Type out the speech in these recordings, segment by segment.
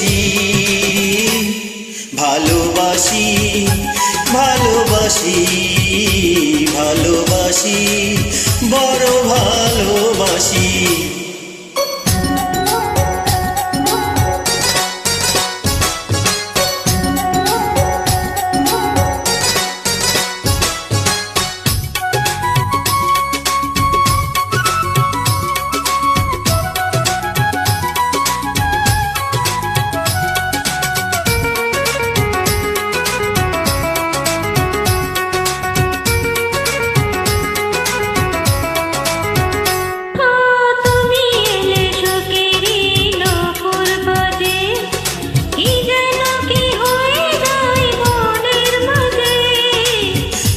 বেশি। ভালোবাসি ভালোবাসি ভালোবাসি বড় ভালোবাসি।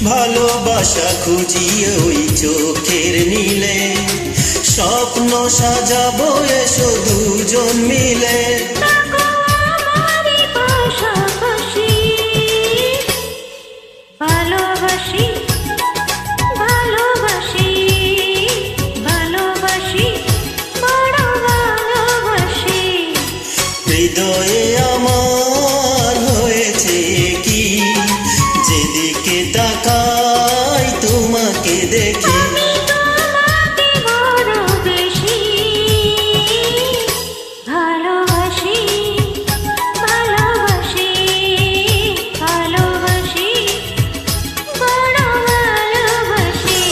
ভালোবাসা খুঁজি ওই চোখের নীলে, স্বপ্ন সাজাবো এসো দুজন মিলে। ভালোবাসি ভালোবাসি ভালোবাসি বড় ভালোবাসি। হৃদয়ে আমার হয়েছে কি, যেদিকে তাকাই তোমাকে দেখি। ভালোবাসি ভালোবাসি ভালোবাসি বড় ভালোবাসি।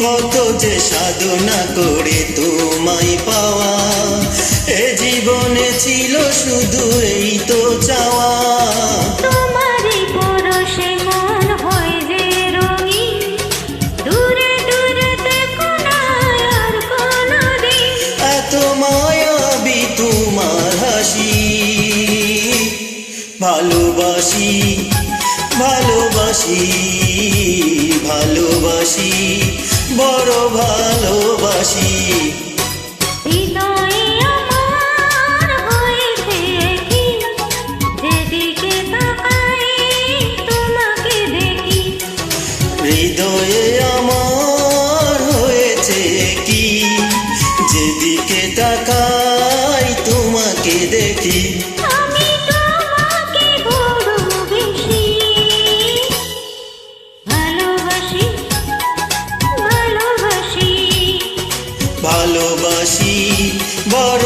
কত যে সাধনা করে তোমায় পাওয়া, এ জীবনে ছিল শুধু এই তো চাওয়া। তোমারই পরশে মন হয় যে রঙিন, দূরে দূরে দেখো না আর কোনদিন। এত মায়াবী তোমার হাসি। ভালোবাসি ভালোবাসি ভালোবাসি বড় ভালোবাসি। হৃদয়ে আমার হয়েছে কি, যেদিকে তাকাই তোমাকে দেখি। হৃদয়ে আমার হয়েছে কি, যেদিকে তাকাই তোমাকে দেখি। আমি তোমাকে বড় বেশি ভালোবাসি ভালোবাসি ভালোবাসি বড়